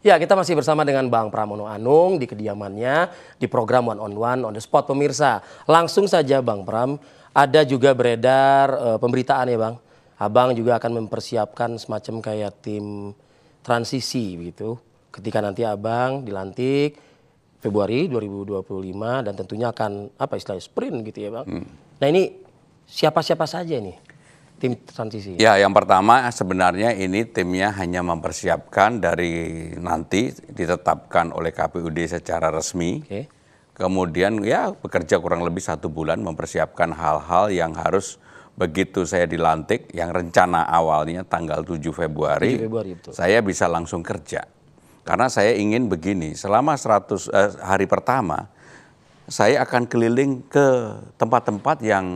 Ya, kita masih bersama dengan Bang Pramono Anung di kediamannya di program One on One on the Spot pemirsa. Langsung saja Bang Pram, ada juga beredar pemberitaan ya Bang. Abang juga akan mempersiapkan semacam kayak tim transisi begitu. Ketika nanti Abang dilantik Februari 2025 dan tentunya akan apa istilahnya sprint gitu ya Bang. Nah ini siapa-siapa saja nih tim transisi? Ya, yang pertama sebenarnya ini timnya hanya mempersiapkan dari nanti ditetapkan oleh KPUD secara resmi. Oke. Kemudian ya bekerja kurang lebih 1 bulan mempersiapkan hal-hal yang harus begitu saya dilantik, yang rencana awalnya tanggal 7 Februari, 7 Februari betul. saya bisa langsung kerja. Karena saya ingin begini, selama 100 hari pertama, saya akan keliling ke tempat-tempat yang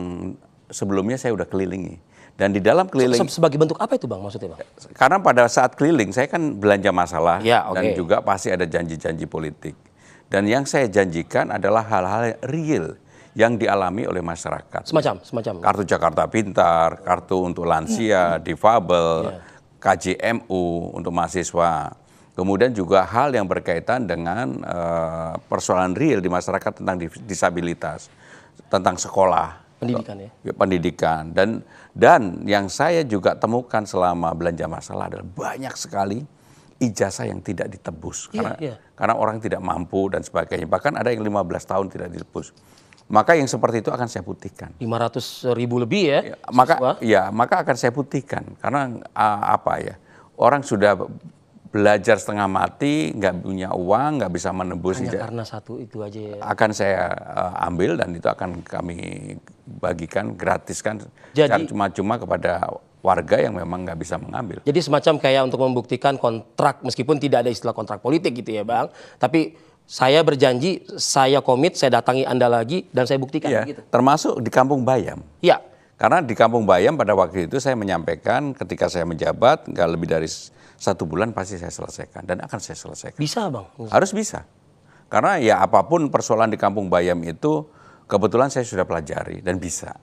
sebelumnya saya udah kelilingi. Dan di dalam keliling, Sebagai bentuk apa itu Bang maksudnya Bang? karena pada saat keliling saya kan belanja masalah Ya, oke. dan juga pasti ada janji-janji politik. Dan yang saya janjikan adalah hal-hal real yang dialami oleh masyarakat. Semacam. Kartu Jakarta Pintar, kartu untuk lansia, difabel, KJMU untuk mahasiswa. Kemudian juga hal yang berkaitan dengan persoalan real di masyarakat tentang disabilitas, tentang sekolah. Pendidikan ya. Pendidikan dan yang saya juga temukan selama belanja masalah adalah banyak sekali ijazah yang tidak ditebus karena orang tidak mampu dan sebagainya, bahkan ada yang 15 tahun tidak ditebus. Maka yang seperti itu akan saya putihkan. 500.000 lebih ya. Maka akan saya putihkan karena orang sudah belajar setengah mati, nggak punya uang, nggak bisa menebus. Hanya karena satu itu aja ya. Akan saya ambil dan itu akan kami bagikan, gratiskan secara cuma-cuma kepada warga yang memang nggak bisa mengambil. Jadi semacam kayak untuk membuktikan kontrak, meskipun tidak ada istilah kontrak politik gitu ya Bang. Tapi saya berjanji, saya komit, saya datangi Anda lagi dan saya buktikan gitu. Termasuk di Kampung Bayam. Iya. Karena di Kampung Bayam pada waktu itu saya menyampaikan ketika saya menjabat nggak lebih dari 1 bulan pasti saya selesaikan dan akan saya selesaikan. Bisa Bang? Harus bisa. Karena ya apapun persoalan di Kampung Bayam itu kebetulan saya sudah pelajari dan bisa.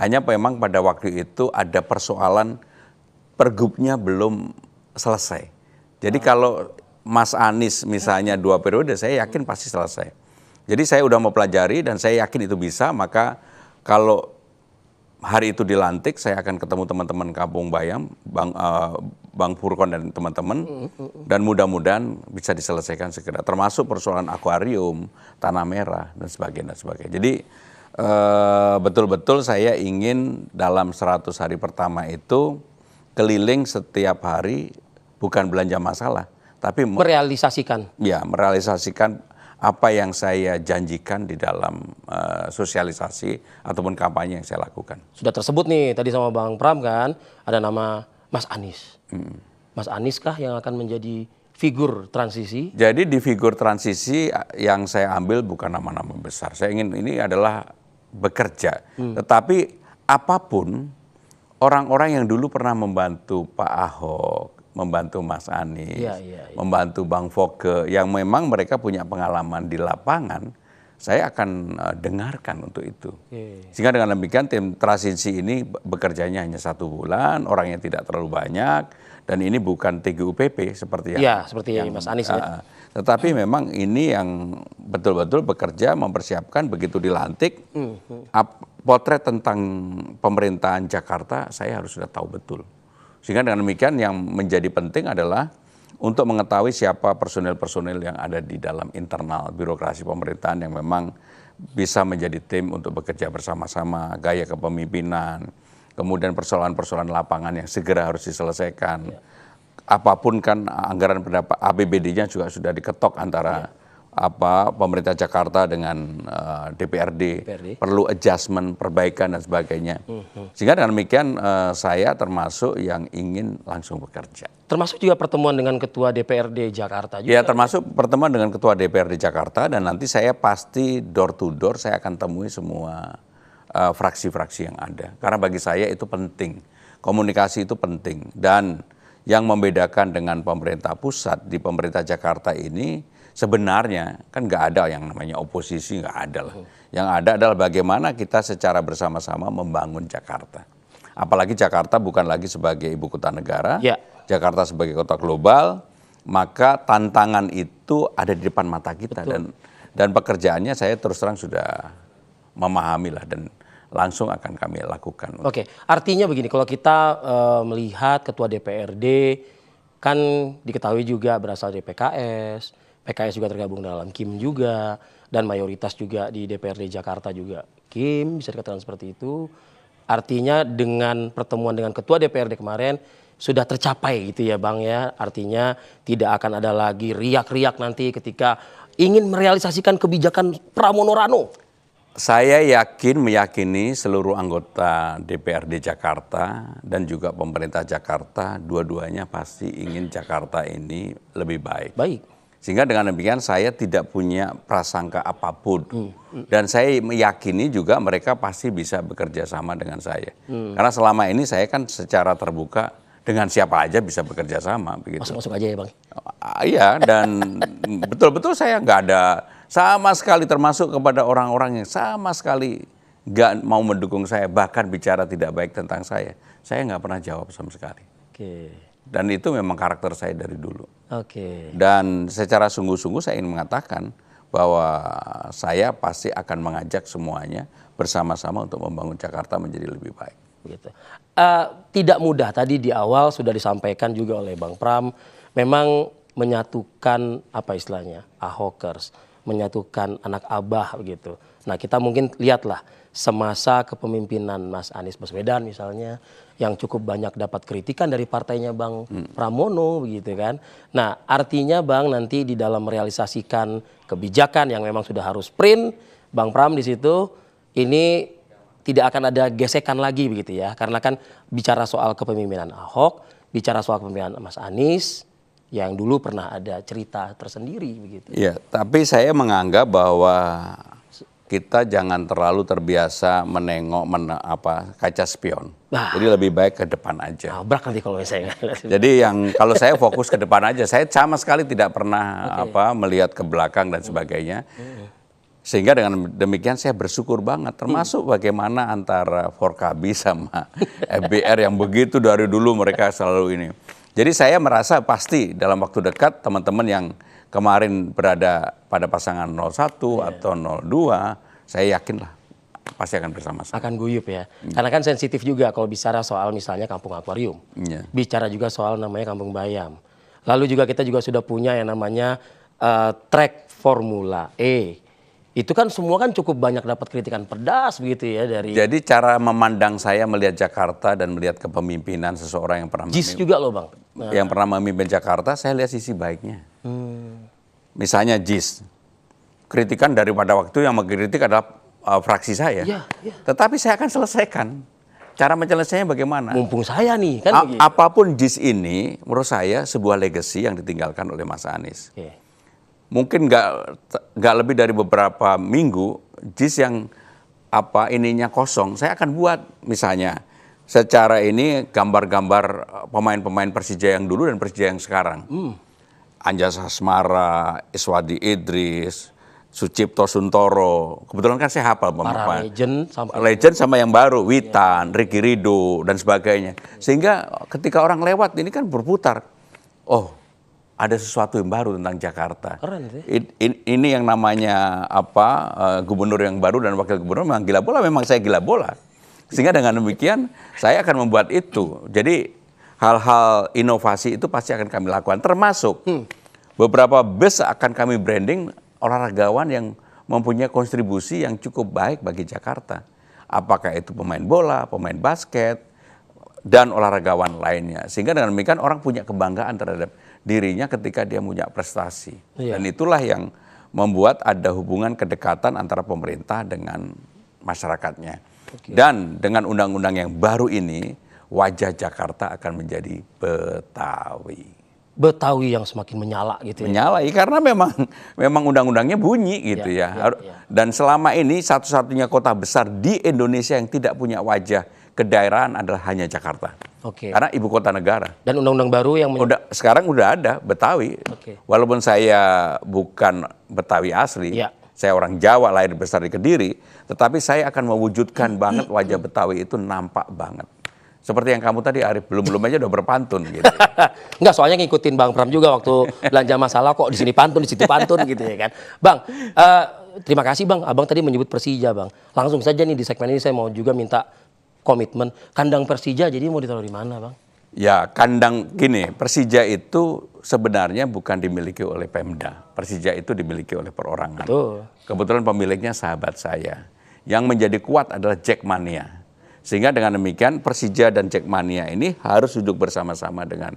Hanya memang pada waktu itu ada persoalan pergubnya belum selesai. Jadi kalau Mas Anies misalnya 2 periode saya yakin pasti selesai. Jadi saya udah mau pelajari dan saya yakin itu bisa, maka kalau hari itu dilantik, saya akan ketemu teman-teman Kampung Bayam, Bang Furkon dan teman-teman, dan mudah-mudahan bisa diselesaikan segera. Termasuk persoalan akuarium, tanah merah, dan sebagainya. Jadi betul-betul saya ingin dalam 100 hari pertama itu keliling setiap hari, bukan belanja masalah, tapi merealisasikan. Ya, merealisasikan apa yang saya janjikan di dalam sosialisasi ataupun kampanye yang saya lakukan. Sudah tersebut nih tadi sama Bang Pram kan, ada nama Mas Anies. Mas Anies kah yang akan menjadi figur transisi? Jadi di figur transisi yang saya ambil bukan nama-nama besar. Saya ingin ini adalah bekerja. Tetapi apapun orang-orang yang dulu pernah membantu Pak Ahok, membantu Mas Anies, membantu Bang Foke, yang memang mereka punya pengalaman di lapangan, saya akan dengarkan untuk itu. Sehingga dengan demikian tim transisi ini bekerjanya hanya 1 bulan, orangnya tidak terlalu banyak, dan ini bukan TGUPP seperti seperti Mas Anies ya. Tetapi memang ini yang betul-betul bekerja mempersiapkan begitu dilantik, potret tentang pemerintahan Jakarta saya harus sudah tahu betul. Sehingga dengan demikian yang menjadi penting adalah untuk mengetahui siapa personil-personil yang ada di dalam internal birokrasi pemerintahan yang memang bisa menjadi tim untuk bekerja bersama-sama, gaya kepemimpinan, kemudian persoalan-persoalan lapangan yang segera harus diselesaikan. Apapun kan anggaran pendapat APBD-nya juga sudah diketok antara pemerintah Jakarta dengan DPRD, perlu adjustment, perbaikan dan sebagainya. Sehingga dengan demikian saya termasuk yang ingin langsung bekerja. Termasuk juga pertemuan dengan Ketua DPRD Jakarta juga. Ya, termasuk pertemuan dengan Ketua DPRD Jakarta dan nanti saya pasti door to door saya akan temui semua fraksi-fraksi yang ada. Karena bagi saya itu penting. Komunikasi itu penting dan yang membedakan dengan pemerintah pusat di pemerintah Jakarta ini sebenarnya kan nggak ada yang namanya oposisi, nggak ada lah. Yang ada adalah bagaimana kita secara bersama-sama membangun Jakarta. Apalagi Jakarta bukan lagi sebagai ibu kota negara, Jakarta sebagai kota global, maka tantangan itu ada di depan mata kita. Dan pekerjaannya saya terus terang sudah memahami lah dan langsung akan kami lakukan. Oke, artinya begini, kalau kita melihat ketua DPRD kan diketahui juga berasal dari PKS, PKS juga tergabung dalam KIM juga, dan mayoritas juga di DPRD Jakarta juga KIM, bisa dikatakan seperti itu. Artinya dengan pertemuan dengan ketua DPRD kemarin sudah tercapai gitu ya Bang ya, artinya tidak akan ada lagi riak-riak nanti ketika ingin merealisasikan kebijakan Pramono Rano. Saya meyakini seluruh anggota DPRD Jakarta dan juga pemerintah Jakarta dua-duanya pasti ingin Jakarta ini lebih baik. Sehingga dengan demikian saya tidak punya prasangka apapun. Dan saya meyakini juga mereka pasti bisa bekerja sama dengan saya. Karena selama ini saya kan secara terbuka dengan siapa aja bisa bekerja sama. Masuk-masuk aja ya Bang? Iya, dan betul-betul saya nggak ada sama sekali, termasuk kepada orang-orang yang sama sekali nggak mau mendukung saya, bahkan bicara tidak baik tentang saya nggak pernah jawab sama sekali. Dan itu memang karakter saya dari dulu. Dan secara sungguh-sungguh saya ingin mengatakan bahwa saya pasti akan mengajak semuanya bersama-sama untuk membangun Jakarta menjadi lebih baik. Tidak mudah, tadi di awal sudah disampaikan juga oleh Bang Pram, memang menyatukan apa istilahnya, Ahokers, menyatukan anak abah begitu. Nah kita mungkin lihatlah semasa kepemimpinan Mas Anies Baswedan misalnya, yang cukup banyak dapat kritikan dari partainya Bang Pramono begitu kan. Nah artinya Bang nanti di dalam merealisasikan kebijakan yang memang sudah harus sprint, Bang Pram di situ ini tidak akan ada gesekan lagi begitu ya. Karena kan bicara soal kepemimpinan Ahok, bicara soal kepemimpinan Mas Anies, yang dulu pernah ada cerita tersendiri begitu. Iya, tapi saya menganggap bahwa kita jangan terlalu terbiasa menengok kaca spion. Jadi lebih baik ke depan aja. Nabrak nanti kalau saya. Jadi kalau saya fokus ke depan aja, saya sama sekali tidak pernah melihat ke belakang dan sebagainya. Sehingga dengan demikian saya bersyukur banget, termasuk bagaimana antara Forkabi sama FBR yang begitu dari dulu mereka selalu ini. Jadi saya merasa pasti dalam waktu dekat teman-teman yang kemarin berada pada pasangan 01 atau 02, saya yakinlah pasti akan bersama-sama. Akan guyup ya. Karena kan sensitif juga kalau bicara soal misalnya Kampung Akuarium. Bicara juga soal namanya Kampung Bayam. Lalu juga kita juga sudah punya yang namanya track Formula E. Itu kan semua kan cukup banyak dapat kritikan pedas begitu ya dari. Jadi cara memandang saya melihat Jakarta dan melihat kepemimpinan seseorang yang pernah JIS juga loh Bang. Yang pernah memimpin Jakarta, saya lihat sisi baiknya. Misalnya JIS, kritikan daripada waktu yang mengkritik adalah fraksi saya. Tetapi saya akan selesaikan. Cara menyelesaikannya bagaimana? Mumpung saya nih kan begitu. Apapun JIS ini, menurut saya sebuah legacy yang ditinggalkan oleh Mas Anies. Mungkin nggak lebih dari beberapa minggu, JIS yang ininya kosong, saya akan buat misalnya secara ini gambar-gambar pemain-pemain Persija yang dulu dan Persija yang sekarang. Anjas Asmara, Iswadi Idris, Sucipto Suntoro, kebetulan kan saya hafal para legend sama yang baru, Witan, Ricky Ridho dan sebagainya. Sehingga ketika orang lewat ini kan berputar, oh ada sesuatu yang baru tentang Jakarta. Keren sih. Ini yang namanya gubernur yang baru dan wakil gubernur memang gila bola, memang saya gila bola. Sehingga dengan demikian saya akan membuat itu. Jadi hal-hal inovasi itu pasti akan kami lakukan. Termasuk beberapa bus akan kami branding olahragawan yang mempunyai kontribusi yang cukup baik bagi Jakarta. Apakah itu pemain bola, pemain basket, dan olahragawan lainnya. Sehingga dengan demikian orang punya kebanggaan terhadap dirinya ketika dia punya prestasi. Dan itulah yang membuat ada hubungan kedekatan antara pemerintah dengan masyarakatnya. Dan dengan undang-undang yang baru ini, wajah Jakarta akan menjadi Betawi. Betawi yang semakin menyala gitu ya. Menyala, karena memang undang-undangnya bunyi gitu ya. Dan selama ini satu-satunya kota besar di Indonesia yang tidak punya wajah kedaerahan adalah hanya Jakarta. Karena ibu kota negara. Dan undang-undang baru yang sekarang udah ada Betawi. Walaupun saya bukan Betawi asli, saya orang Jawa lahir besar di Kediri, tetapi saya akan mewujudkan banget wajah Betawi itu nampak banget. Seperti yang kamu tadi Arif, belum aja udah berpantun gitu. Enggak, soalnya ngikutin Bang Pram juga waktu belanja masalah kok di sini pantun, di situ pantun gitu ya kan. Bang, terima kasih Bang. Abang tadi menyebut Persija Bang. Langsung saja nih di segmen ini saya mau juga minta komitmen. Kandang Persija jadi mau ditaruh di mana Bang? Ya, kandang gini, Persija itu sebenarnya bukan dimiliki oleh Pemda. Persija itu dimiliki oleh perorangan. Betul. Kebetulan pemiliknya sahabat saya. Yang menjadi kuat adalah Jackmania. Sehingga dengan demikian Persija dan Jackmania ini harus duduk bersama-sama dengan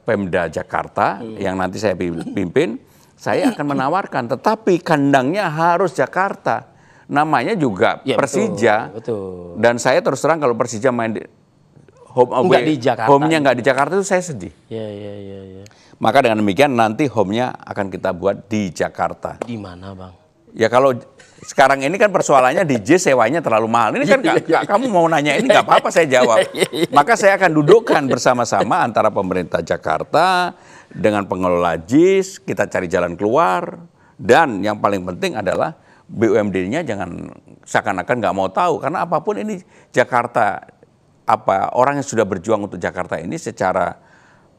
Pemda Jakarta yang nanti saya pimpin. Saya akan menawarkan, tetapi kandangnya harus Jakarta. Namanya juga Ya, Persija. betul. Dan saya terus terang kalau Persija main di home Nggak away, di Jakarta. home-nya nggak di Jakarta itu saya sedih. Ya. Maka dengan demikian nanti home-nya akan kita buat di Jakarta. Di mana Bang? Ya kalau sekarang ini kan persoalannya DJ sewanya terlalu mahal. Ini kan kamu mau nanya ini nggak apa-apa saya jawab. Maka saya akan dudukkan bersama-sama antara pemerintah Jakarta dengan pengelola JIS, kita cari jalan keluar. Dan yang paling penting adalah BUMD-nya jangan seakan-akan nggak mau tahu. Karena apapun ini Jakarta, orang yang sudah berjuang untuk Jakarta ini secara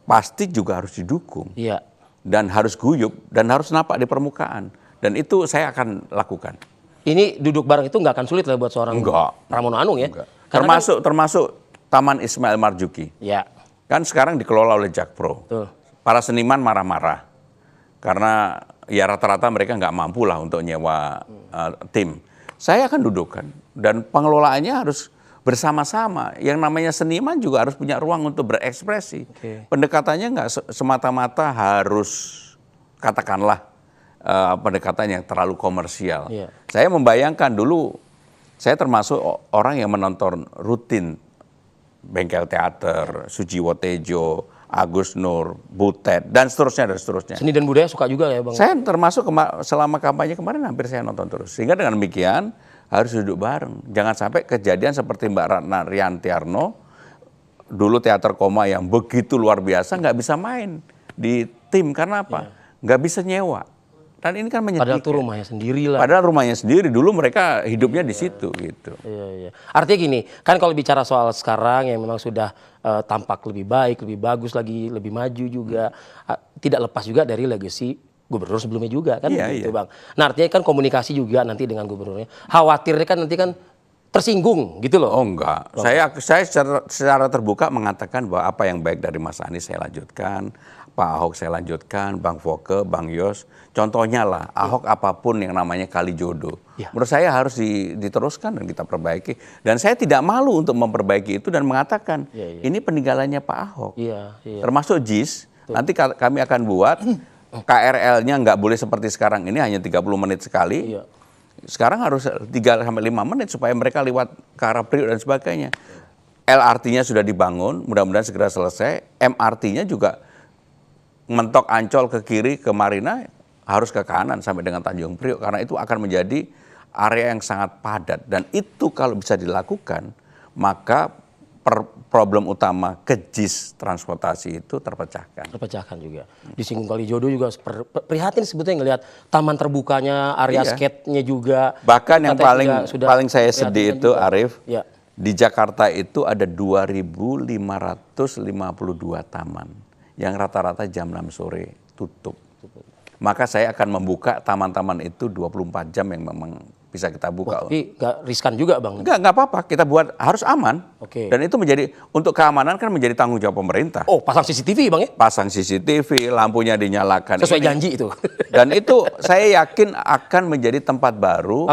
pasti juga harus didukung. Iya. Dan harus guyup dan harus nampak di permukaan. Dan itu saya akan lakukan. Ini duduk bareng itu nggak akan sulit lah buat seorang Pramono Anung ya? Enggak. Karena Termasuk Taman Ismail Marzuki. ya, Kan sekarang dikelola oleh Jakpro. betul. Para seniman marah-marah. Karena ya rata-rata mereka nggak mampu lah untuk nyewa tim. Saya akan dudukkan. Dan pengelolaannya harus bersama-sama. Yang namanya seniman juga harus punya ruang untuk berekspresi. Oke. Pendekatannya nggak semata-mata harus katakanlah pendekatan yang terlalu komersial. Iya. Saya membayangkan dulu, saya termasuk orang yang menonton rutin Bengkel Teater, Sujiwo Tejo, Agus Nur, Butet, dan seterusnya. Seni dan budaya suka juga ya Bang? Saya termasuk selama kampanye kemarin hampir saya nonton terus. Sehingga dengan demikian harus duduk bareng. Jangan sampai kejadian seperti Mbak Ratna Riantiarno, dulu teater koma yang begitu luar biasa, nggak bisa main di tim. Karena apa? Nggak bisa nyewa. Dan ini kan menyedihkan. Padahal itu rumahnya sendiri lah. Padahal rumahnya sendiri, dulu mereka hidupnya di situ gitu. Iya. Artinya gini, kan kalau bicara soal sekarang yang memang sudah tampak lebih baik, lebih bagus lagi, lebih maju juga, tidak lepas juga dari legacy gubernur sebelumnya juga kan gitu Bang. Nah artinya kan komunikasi juga nanti dengan gubernurnya. Khawatirnya kan nanti kan tersinggung gitu loh. Oh enggak, saya secara terbuka mengatakan bahwa apa yang baik dari Mas Anies saya lanjutkan, Pak Ahok saya lanjutkan, Bang Foke, Bang Yos. Contohnya lah, Ahok apapun yang namanya kali jodoh. Ya. Menurut saya harus diteruskan dan kita perbaiki. Dan saya tidak malu untuk memperbaiki itu dan mengatakan, ini peninggalannya Pak Ahok. Iya. Termasuk JIS, nanti kami akan buat KRL-nya nggak boleh seperti sekarang ini, hanya 30 menit sekali. Iya. Sekarang harus 3-5 menit supaya mereka lewat ke arah Priok dan sebagainya. LRT-nya sudah dibangun, mudah-mudahan segera selesai. MRT-nya juga mentok Ancol ke kiri ke Marina harus ke kanan sampai dengan Tanjung Priok karena itu akan menjadi area yang sangat padat dan itu kalau bisa dilakukan maka problem utama kejis transportasi itu terpecahkan. Terpecahkan juga. Disinggung kali jodoh juga prihatin sebetulnya ngelihat taman terbukanya, area skate-nya juga. Bahkan yang paling saya sedih itu juga. Arif, di Jakarta itu ada 2.552 taman. Yang rata-rata jam 6 sore tutup. Maka saya akan membuka taman-taman itu 24 jam yang memang bisa kita buka. Tapi nggak riskan juga Bang? Nggak apa-apa. Kita buat harus aman. Oke. Dan itu menjadi, untuk keamanan kan menjadi tanggung jawab pemerintah. Oh, pasang CCTV Bang ya? Pasang CCTV, lampunya dinyalakan. Sesuai janji itu. Dan itu saya yakin akan menjadi tempat baru.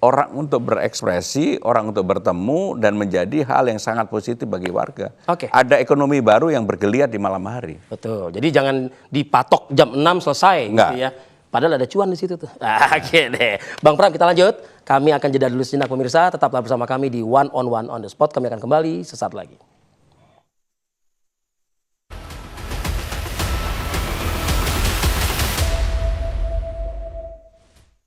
Orang untuk berekspresi, orang untuk bertemu, dan menjadi hal yang sangat positif bagi warga. Ada ekonomi baru yang bergeliat di malam hari. Betul. Jadi jangan dipatok jam 6 selesai. Gitu ya. Padahal ada cuan di situ tuh. Oke deh. Bang Pram kita lanjut. Kami akan jeda dulu sejenak pemirsa. Tetaplah bersama kami di One on One on the Spot. Kami akan kembali sesaat lagi.